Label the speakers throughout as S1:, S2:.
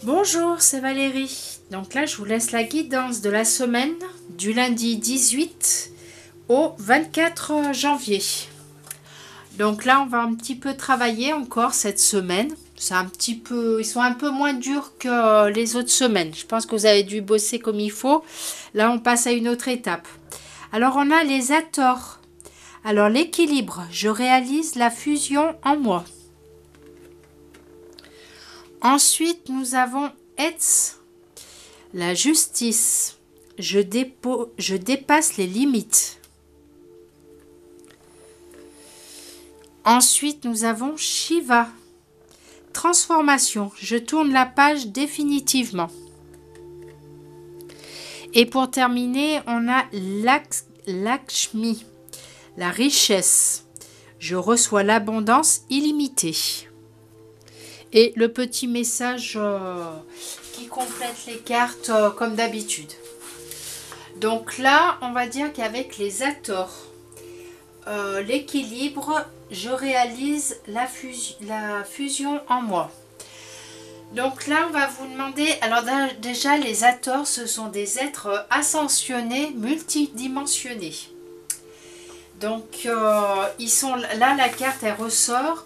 S1: Bonjour, c'est Valérie. Donc là, je vous laisse la guidance de la semaine du lundi 18 au 24 janvier. Donc là, on va un petit peu travailler encore cette semaine. C'est un petit peu, ils sont un peu moins durs que les autres semaines. Je pense que vous avez dû bosser comme il faut. Là, on passe à une autre étape. Alors, on a les ators. Alors, l'équilibre, je réalise la fusion en moi. Ensuite, nous avons Etz, la justice. Je dépasse les limites. Ensuite, nous avons Shiva, transformation. Je tourne la page définitivement. Et pour terminer, on a Lakshmi, la richesse. Je reçois l'abondance illimitée. Et le petit message qui complète les cartes comme d'habitude. Donc là, on va dire qu'avec les ators, l'équilibre, je réalise la fusion en moi. Donc là, on va vous demander, alors déjà les ators, ce sont des êtres ascensionnés, multidimensionnés. Donc ils sont là, la carte elle ressort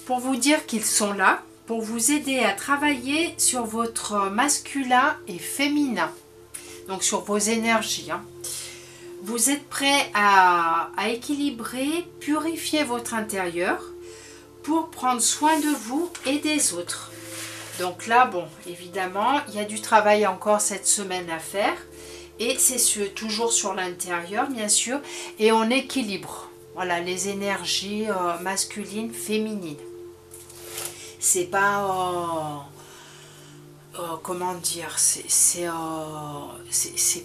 S1: pour vous dire qu'ils sont là, pour vous aider à travailler sur votre masculin et féminin, donc sur vos énergies. Vous êtes prêt à équilibrer, purifier votre intérieur pour prendre soin de vous et des autres. Donc là, bon, évidemment, il y a du travail encore cette semaine à faire. Et c'est toujours sur l'intérieur, bien sûr. Et on équilibre, voilà, les énergies masculines, féminines. C'est pas... comment dire, c'est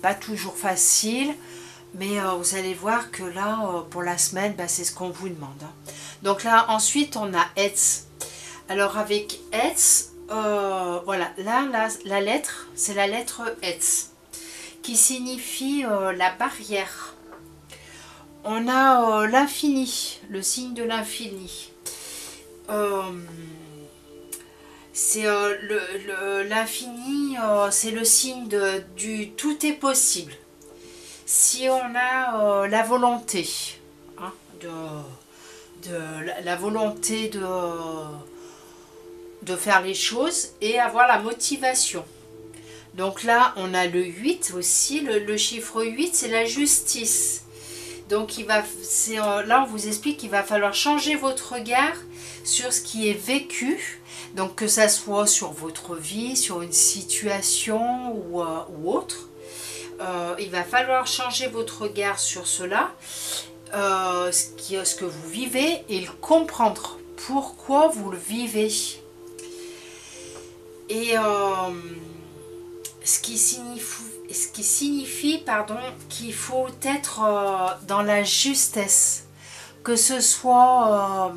S1: pas toujours facile, mais vous allez voir que là, pour la semaine, c'est ce qu'on vous demande. Donc là, ensuite, on a Etz. Alors avec Etz, voilà, là, la lettre, c'est la lettre Etz, qui signifie la barrière. On a l'infini, le signe de l'infini. C'est l'infini, c'est le signe du tout est possible. Si on a la volonté, la volonté de faire les choses et avoir la motivation. Donc là, on a le 8 aussi, le chiffre 8, c'est la justice. Donc là, on vous explique qu'il va falloir changer votre regard sur ce qui est vécu. Donc que ça soit sur votre vie, sur une situation ou autre. Il va falloir changer votre regard sur cela, ce que vous vivez, et le comprendre. Pourquoi vous le vivez. Et ce qui signifie qu'il faut être dans la justesse. Que ce soit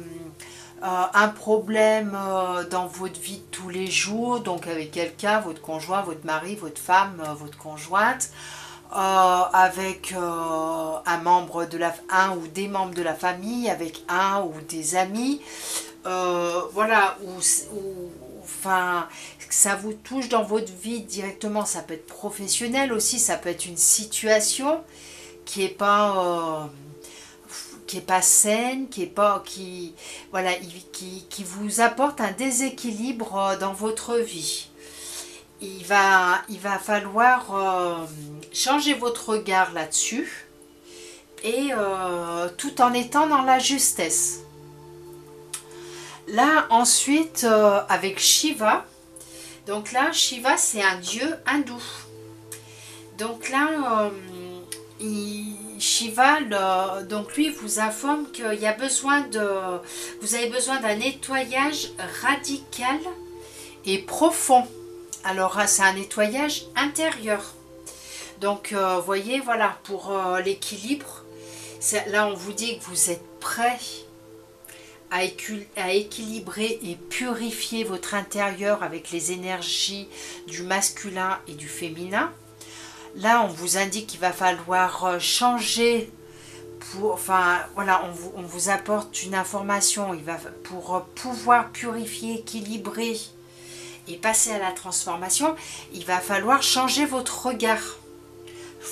S1: un problème dans votre vie de tous les jours, donc avec quelqu'un, votre conjoint, votre mari, votre femme, votre conjointe, avec un ou des membres de la famille, avec un ou des amis, voilà, enfin, ça vous touche dans votre vie directement. Ça peut être professionnel aussi, ça peut être une situation qui est pas saine, qui vous apporte un déséquilibre dans votre vie. Il va falloir changer votre regard là-dessus, et tout en étant dans la justesse. Là ensuite, avec Shiva, donc là Shiva c'est un dieu hindou. Donc là Shiva, donc lui vous informe qu'il y a vous avez besoin d'un nettoyage radical et profond. Alors c'est un nettoyage intérieur. Donc vous voyez, voilà, pour l'équilibre, là on vous dit que vous êtes prêt à équilibrer et purifier votre intérieur avec les énergies du masculin et du féminin. Là, on vous indique qu'il va falloir changer, voilà, on vous apporte une information pour pouvoir purifier, équilibrer et passer à la transformation, il va falloir changer votre regard.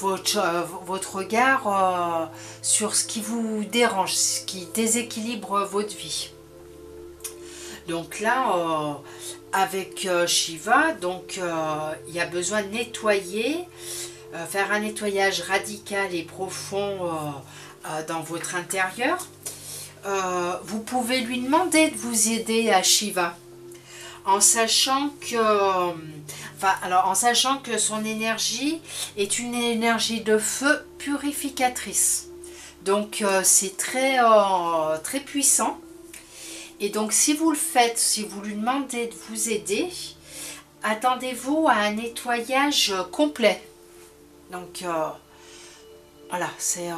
S1: Votre regard sur ce qui vous dérange, ce qui déséquilibre votre vie. Donc là, avec Shiva, donc il y a besoin de nettoyer, faire un nettoyage radical et profond dans votre intérieur. Vous pouvez lui demander de vous aider à Shiva, en sachant que son énergie est une énergie de feu purificatrice. Donc c'est très puissant. Et donc si vous le faites, si vous lui demandez de vous aider, attendez-vous à un nettoyage complet. Donc voilà, c'est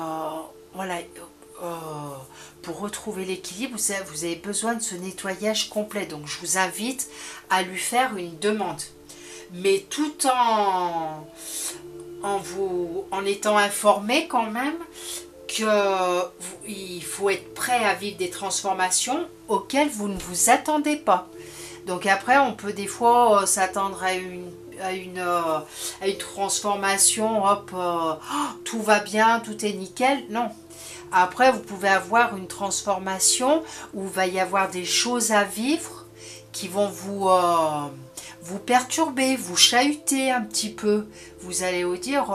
S1: pour retrouver l'équilibre, vous avez besoin de ce nettoyage complet. Donc je vous invite à lui faire une demande. Mais tout en étant informé quand même qu'il faut être prêt à vivre des transformations auxquelles vous ne vous attendez pas. Donc après, on peut des fois s'attendre à une transformation, hop, tout va bien, tout est nickel. Non. Après, vous pouvez avoir une transformation où il va y avoir des choses à vivre qui vont vous perturber, vous chahuter un petit peu. Vous allez vous dire,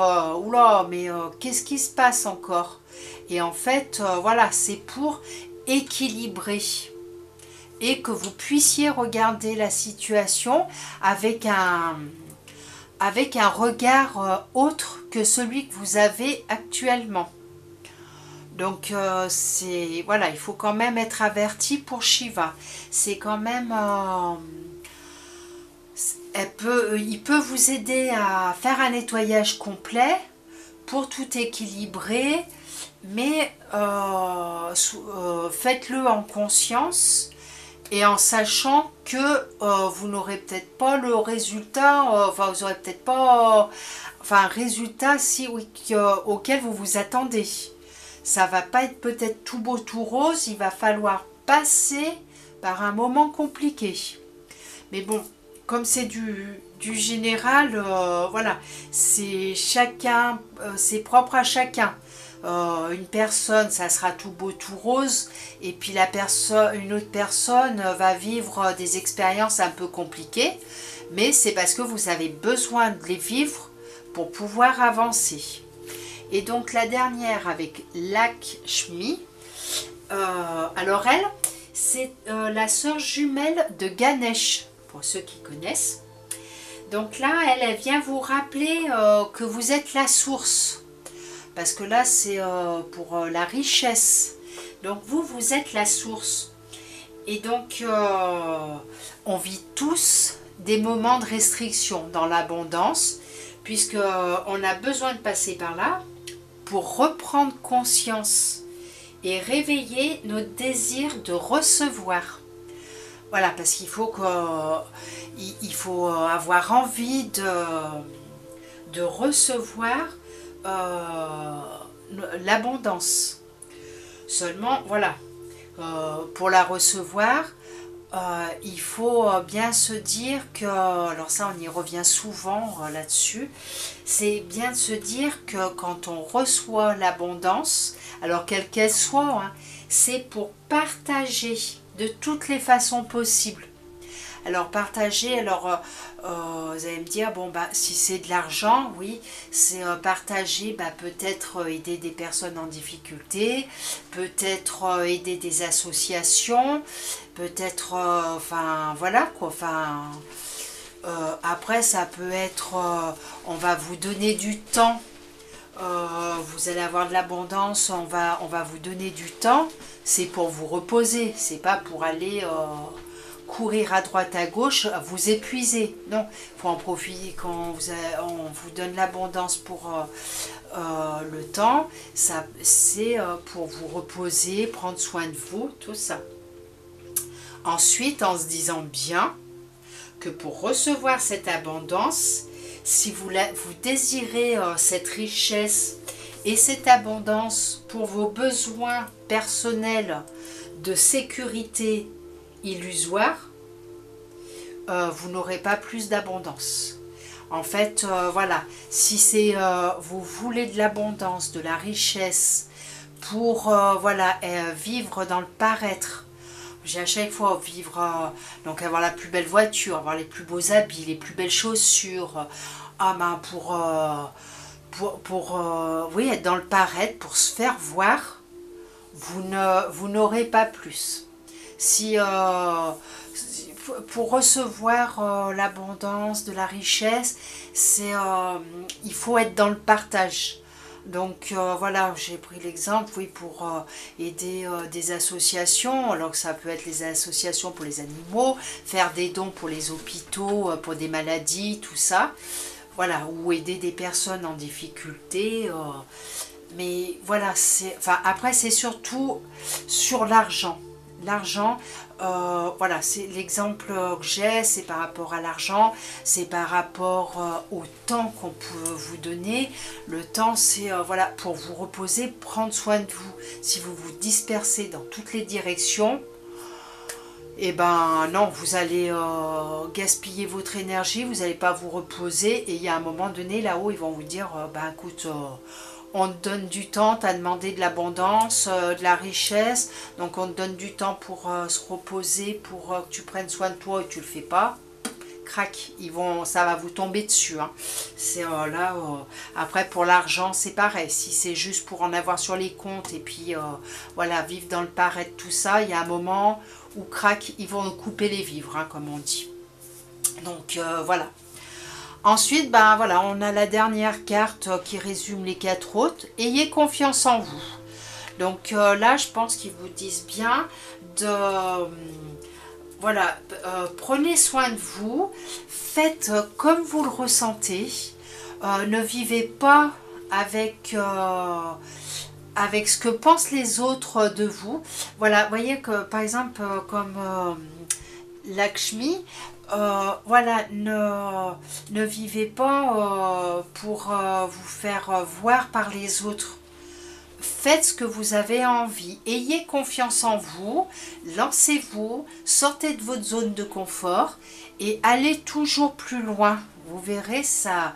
S1: oula, mais qu'est-ce qui se passe encore? Et en fait, voilà, c'est pour équilibrer et que vous puissiez regarder la situation avec un regard autre que celui que vous avez actuellement. Donc voilà, il faut quand même être averti pour Shiva. C'est quand même il peut vous aider à faire un nettoyage complet pour tout équilibrer, mais faites-le en conscience et en sachant que vous n'aurez peut-être pas le résultat, vous n'aurez peut-être pas un résultat auquel vous vous attendez. Ça va pas être peut-être tout beau tout rose, il va falloir passer par un moment compliqué. Mais bon, comme c'est du général, voilà, c'est chacun, c'est propre à chacun. Une personne, ça sera tout beau tout rose, et puis une autre personne va vivre des expériences un peu compliquées, mais c'est parce que vous avez besoin de les vivre pour pouvoir avancer. Et donc la dernière avec Lakshmi, alors elle, c'est la sœur jumelle de Ganesh, pour ceux qui connaissent. Donc là, elle vient vous rappeler que vous êtes la source. Parce que là, c'est pour la richesse. Donc vous êtes la source. Et donc, on vit tous des moments de restriction dans l'abondance, puisqu'on a besoin de passer par là pour reprendre conscience et réveiller notre désir de recevoir. Voilà, parce qu'il faut avoir envie de recevoir l'abondance. Seulement, voilà, pour la recevoir, il faut bien se dire que, alors ça on y revient souvent là-dessus, c'est bien de se dire que quand on reçoit l'abondance, alors quelle qu'elle soit, hein, c'est pour partager de toutes les façons possibles. Alors partager, alors vous allez me dire, bon bah si c'est de l'argent, oui, c'est partager, bah, peut-être aider des personnes en difficulté, peut-être aider des associations, peut-être, enfin voilà quoi, enfin après ça peut être, on va vous donner du temps, vous allez avoir de l'abondance, on va vous donner du temps, c'est pour vous reposer, c'est pas pour aller courir à droite à gauche, vous épuiser. Non, il faut en profiter quand on vous donne l'abondance pour le temps. Ça, c'est pour vous reposer, prendre soin de vous, tout ça. Ensuite, en se disant bien que pour recevoir cette abondance, si vous désirez cette richesse et cette abondance pour vos besoins personnels de sécurité illusoire, vous n'aurez pas plus d'abondance. En fait, voilà, si c'est vous voulez de l'abondance, de la richesse, pour voilà, vivre dans le paraître, j'ai à chaque fois vivre, donc avoir la plus belle voiture, avoir les plus beaux habits, les plus belles chaussures, ah ben oui, être dans le paraître, pour se faire voir, vous n'aurez pas plus. Si pour recevoir l'abondance, de la richesse, il faut être dans le partage. Donc voilà, j'ai pris l'exemple, oui, pour aider des associations, alors que ça peut être les associations pour les animaux, faire des dons pour les hôpitaux, pour des maladies, tout ça. Voilà, ou aider des personnes en difficulté. Mais voilà, enfin, après c'est surtout sur l'argent. L'argent, voilà, c'est l'exemple que j'ai, c'est par rapport à l'argent, c'est par rapport au temps qu'on peut vous donner. Le temps, c'est voilà, pour vous reposer, prendre soin de vous. Si vous vous dispersez dans toutes les directions, et ben non, vous allez gaspiller votre énergie, vous n'allez pas vous reposer, et il y a un moment donné là-haut, ils vont vous dire, ben écoute, on te donne du temps, tu as demandé de l'abondance, de la richesse, donc on te donne du temps pour se reposer, pour que tu prennes soin de toi et tu le fais pas. Crac, ça va vous tomber dessus. Hein. C'est là, après pour l'argent c'est pareil, si c'est juste pour en avoir sur les comptes et puis voilà, vivre dans le paraître, tout ça, il y a un moment où crac, ils vont couper les vivres, hein, comme on dit. Donc voilà. Ensuite, ben voilà, on a la dernière carte qui résume les 4 autres. Ayez confiance en vous. Donc là, je pense qu'ils vous disent bien de... voilà, prenez soin de vous. Faites comme vous le ressentez. Ne vivez pas avec... avec ce que pensent les autres de vous. Voilà, vous voyez que par exemple, comme Lakshmi, voilà, ne vivez pas pour vous faire voir par les autres. Faites ce que vous avez envie, ayez confiance en vous, lancez-vous, sortez de votre zone de confort et allez toujours plus loin. Vous verrez, ça,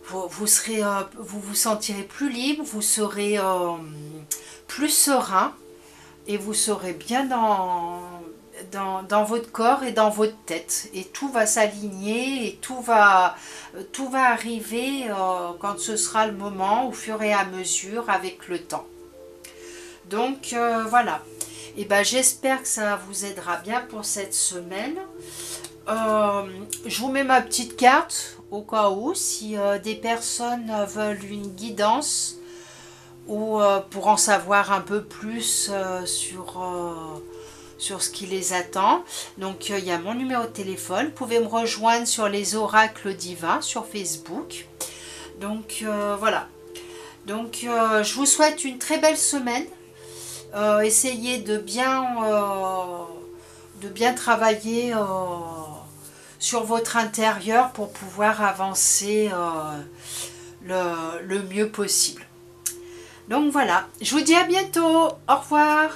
S1: vous vous sentirez plus libre, vous serez plus serein et vous serez bien dans votre corps et dans votre tête, et tout va s'aligner et tout va arriver quand ce sera le moment, au fur et à mesure, avec le temps. Donc voilà, et ben j'espère que ça vous aidera bien pour cette semaine. Je vous mets ma petite carte au cas où, si des personnes veulent une guidance ou pour en savoir un peu plus sur ce qui les attend. Donc il y a mon numéro de téléphone, vous pouvez me rejoindre sur les oracles divins sur Facebook. Donc voilà, donc je vous souhaite une très belle semaine. Essayez de bien travailler sur votre intérieur pour pouvoir avancer le mieux possible. Donc voilà, je vous dis à bientôt, au revoir.